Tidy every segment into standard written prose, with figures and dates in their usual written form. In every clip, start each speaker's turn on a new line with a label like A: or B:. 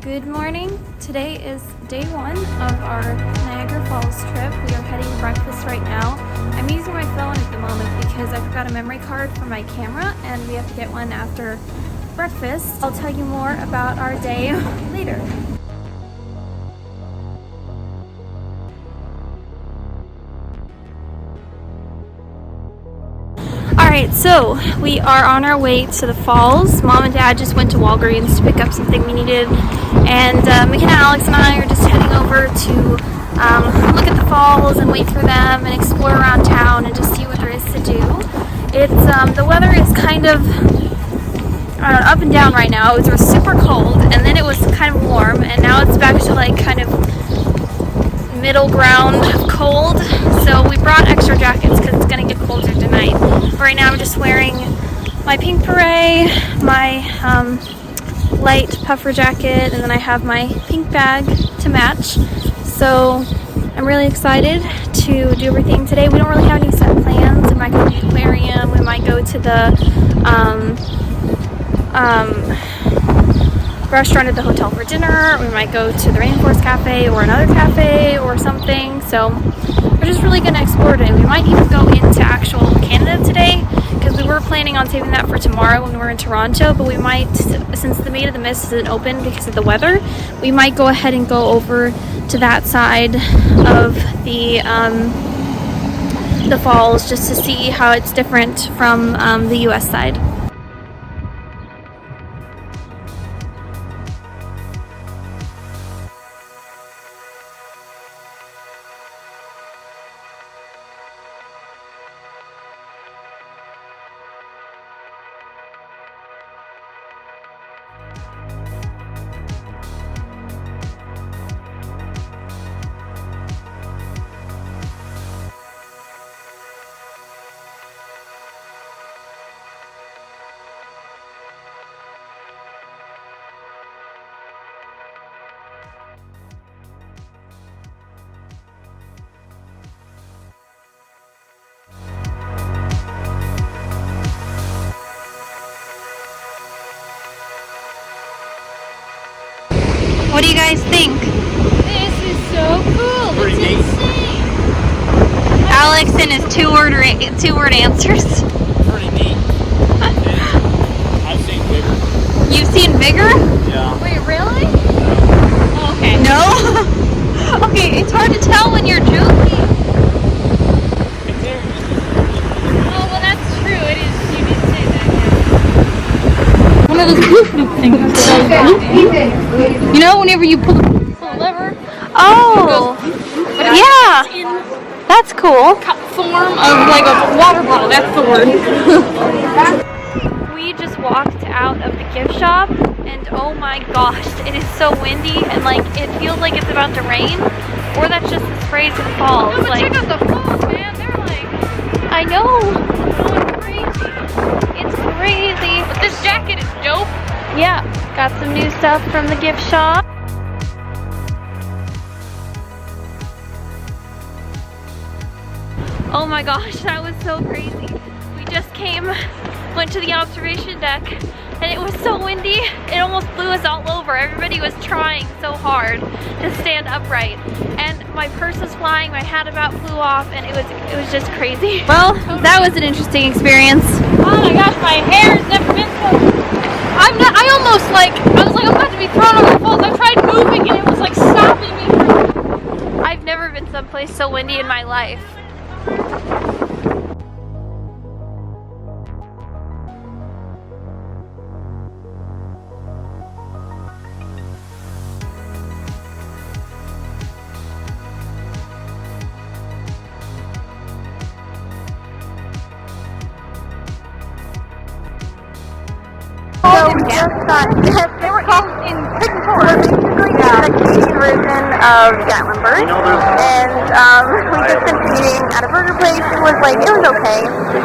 A: Good morning. Today is day one of our Niagara Falls trip. We are heading to breakfast right now. I'm using my phone at the moment because I forgot a memory card for my camera and we have to get one after breakfast. I'll tell you more about our day later. Alright, so we are on our way to the falls. Mom and Dad just went to Walgreens to pick up something we needed, and McKenna, Alex, and I are just heading over to look at the falls and wait for them and explore around town and just see what there is to do. It's the weather is kind of up and down right now. It was super cold and then it was kind of warm, and now it's back to like kind of middle ground cold. So we brought extra jackets because it's gonna get colder tonight. Right now I'm just wearing my pink beret, my light puffer jacket, and then I have my pink bag to match. So I'm really excited to do everything today. We don't really have any set plans. We might go to the aquarium, we might go to the restaurant at the hotel for dinner, we might go to the Rainforest Cafe or another cafe or something. So we're just really going to explore today. We might even go into actual Canada today because we were planning on saving that for tomorrow when we're in Toronto, but we might, since the Maid of the Mist isn't open because of the weather, we might go ahead and go over to that side of the falls just to see how it's different from the US side. What do you guys think?
B: This is so cool. It's insane.
A: Alex and his two-word answers.
C: Pretty neat. I've seen bigger.
A: You've seen bigger?
C: Yeah.
B: Wait, really?
A: Oh, okay. No? Okay, it's hard to tell when you're joking.
B: Oh, well, that's true. It is. You did say that.
D: One of those loop things. You know, whenever you pull the lever.
A: Oh, yeah. That's cool.
D: Form of like a water bottle. That's the word.
A: We just walked out of the gift shop, and oh my gosh, it is so windy, and like it feels like it's about to rain, or that's just the sprays and falls.
B: No, but
A: like,
B: check out the falls, man. They're like
A: I know.
B: going crazy.
A: It's crazy.
B: But this jacket is dope.
A: Yeah, got some new stuff from the gift shop. Oh my gosh, that was so crazy. We just went to the observation deck, and it was so windy, it almost blew us all over. Everybody was trying so hard to stand upright. And my purse was flying, my hat about flew off, and it was just crazy. Well, that was an interesting experience.
D: Oh my gosh, my hair has never been so. I was like, I'm about to be thrown over the falls. I tried moving and it was like stopping me.
A: I've never been someplace so windy in my life. So we just got, they were in basically the Canadian version of Gatlinburg, and we just been eating at a burger place. It was okay.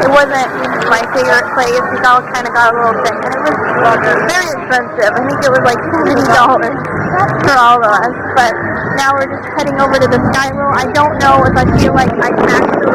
A: It wasn't my favorite place. We all kind of got a little sick, and it was very expensive. I think it was like $20 for all of us, but now we're just heading over to the Skylo. I don't know if I feel like I can actually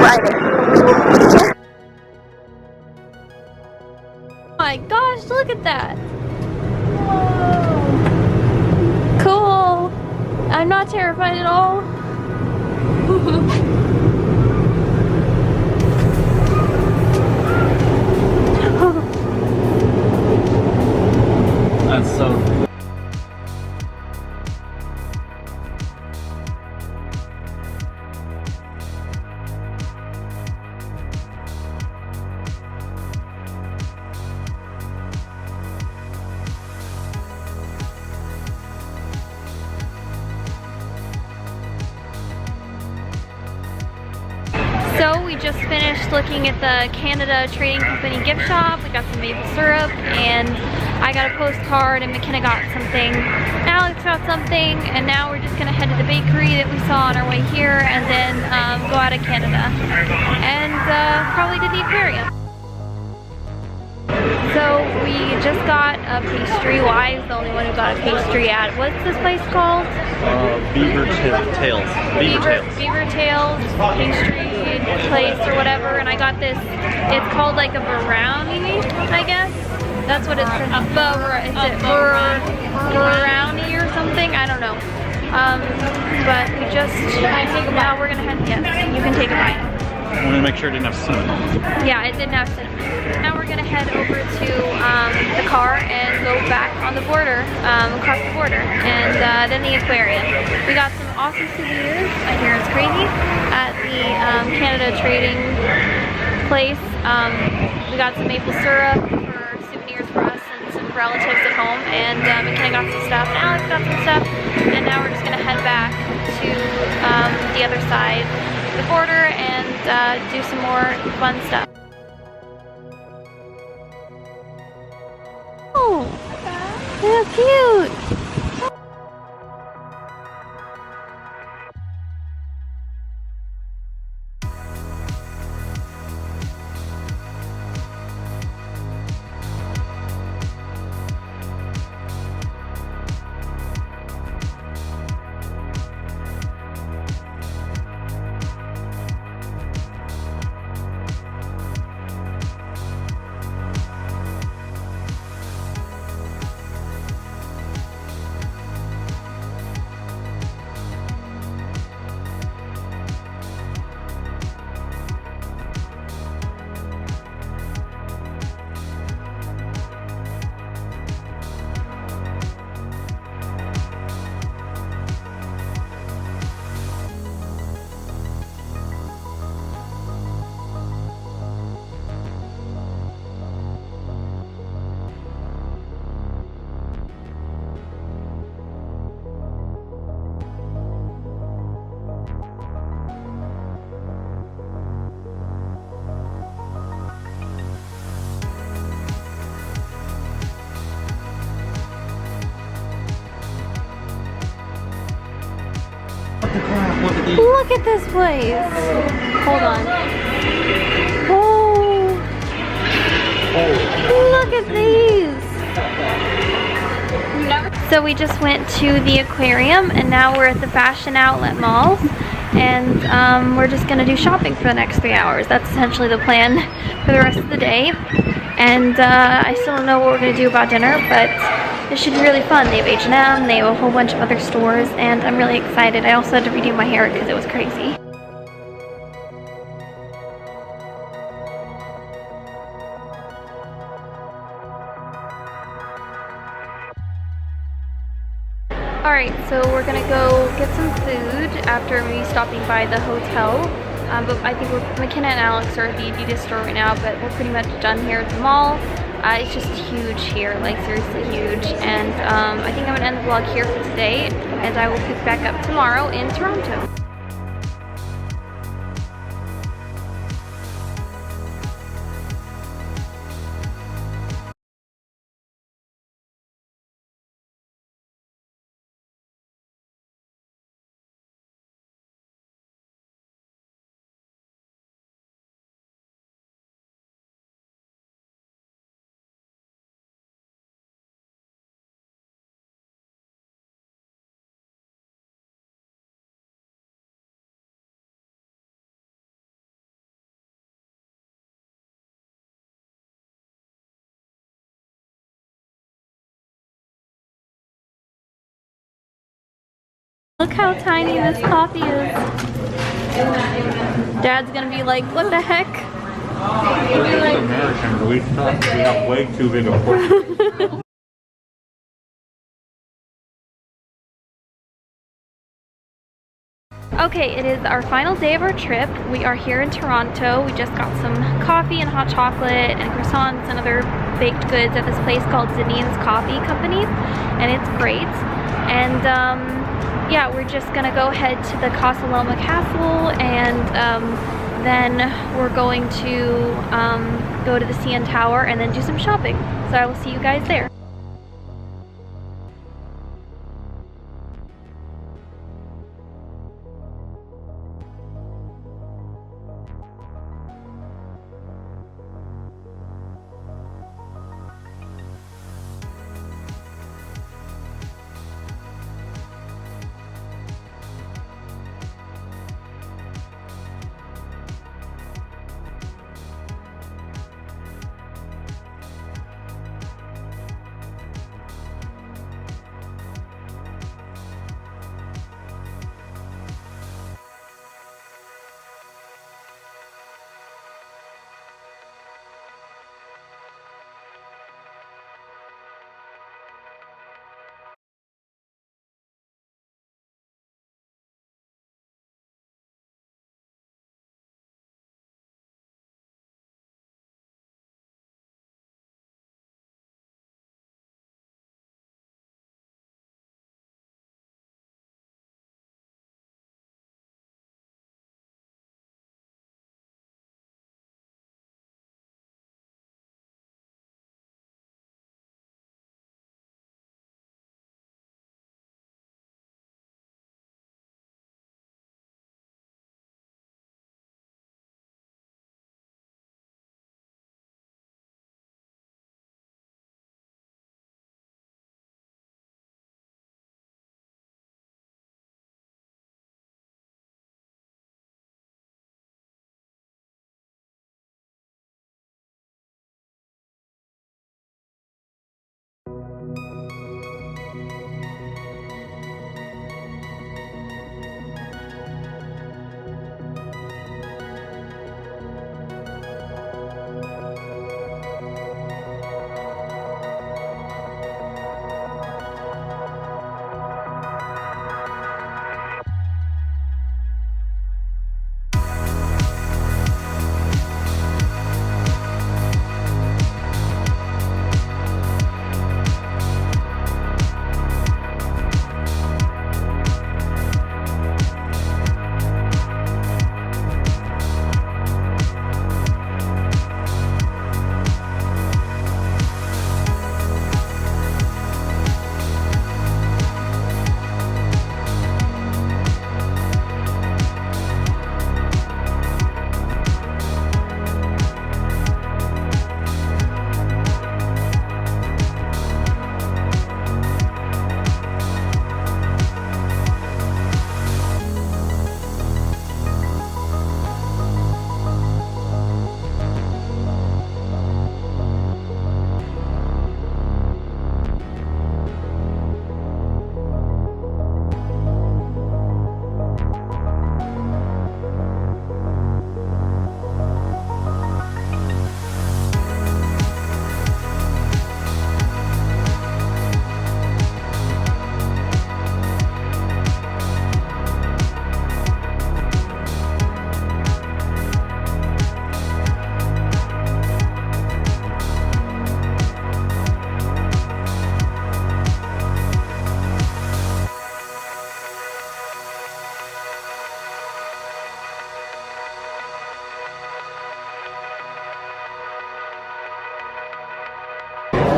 A: ride it. Oh my gosh, look at that. Whoa. terrified at all?
C: That's so.
A: So we just finished looking at the Canada Trading Company gift shop. We got some maple syrup and I got a postcard and McKenna got something. Alex got something, and now we're just gonna head to the bakery that we saw on our way here and then go out of Canada and probably to the aquarium. So we just got a pastry. Well, I was the only one who got a pastry at, what's this place called?
C: Beaver Tails.
A: Beaver Tails pastry place or whatever, and I got this, it's called like a brownie, I guess. That's what it's, brownie or something? I don't know. But we just, now we're gonna head, yes, you can take a bite.
C: I wanted to make sure it didn't have cinnamon.
A: Yeah, it didn't have cinnamon. Now we're gonna head over to the car and go back on the border, across the border, and then the aquarium. We got some awesome souvenirs, I hear it's crazy, at the Canada Trading place. We got some maple syrup for souvenirs for us and some relatives at home, and McKenna got some stuff, and Alex got some stuff, and now we're just gonna head back to the other side of the border and do some more fun stuff. Oh, they're cute. Look at this place. Hold on. Oh. Look at these. So we just went to the aquarium and now we're at the Fashion Outlet Mall. And we're just gonna do shopping for the next 3 hours. That's essentially the plan for the rest of the day. And I still don't know what we're gonna do about dinner, but it should be really fun. They have H&M, they have a whole bunch of other stores, and I'm really excited. I also had to redo my hair because it was crazy. Alright, so we're gonna go get some food after maybe stopping by the hotel. But I think McKenna and Alex are at the Adidas store right now, but we're pretty much done here at the mall. It's just huge here, like seriously huge. And I think I'm gonna end the vlog here for today, and I will pick back up tomorrow in Toronto. Look how tiny this coffee is. Dad's gonna be like, what the heck?
C: Americans, we have way too big a portion.
A: Okay, it is our final day of our trip. We are here in Toronto. We just got some coffee and hot chocolate and croissants and other baked goods at this place called Zanine's Coffee Company, and it's great. And yeah, we're just gonna go head to the Casa Loma Castle, and then we're going to go to the CN Tower and then do some shopping. So I will see you guys there.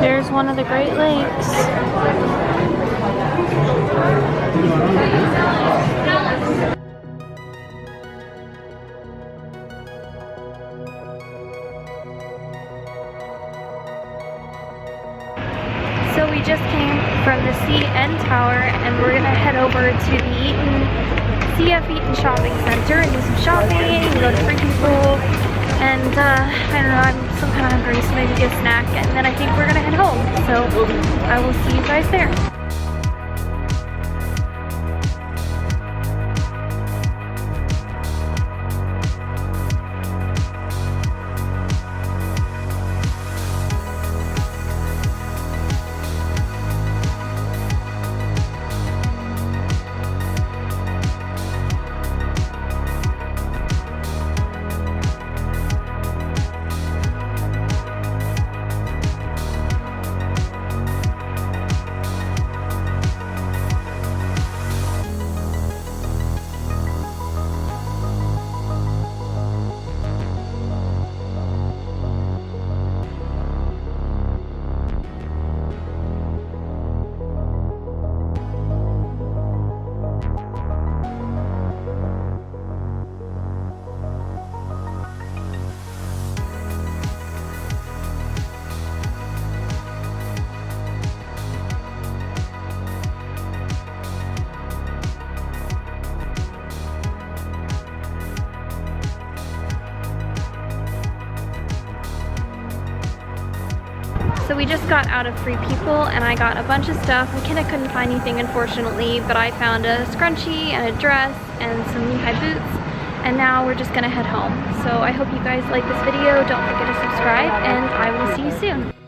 A: There's one of the Great Lakes. So we just came from the CN Tower, and we're gonna head over to the CF Eaton Shopping Center and do some shopping, go to Free People, and I don't know, I'm still kind of hungry, so maybe get a snack, and then I think we're gonna head home. So I will see you guys there. So we just got out of Free People and I got a bunch of stuff. McKenna couldn't find anything, unfortunately, but I found a scrunchie and a dress and some knee-high boots. And now we're just gonna head home. So I hope you guys like this video. Don't forget to subscribe and I will see you soon.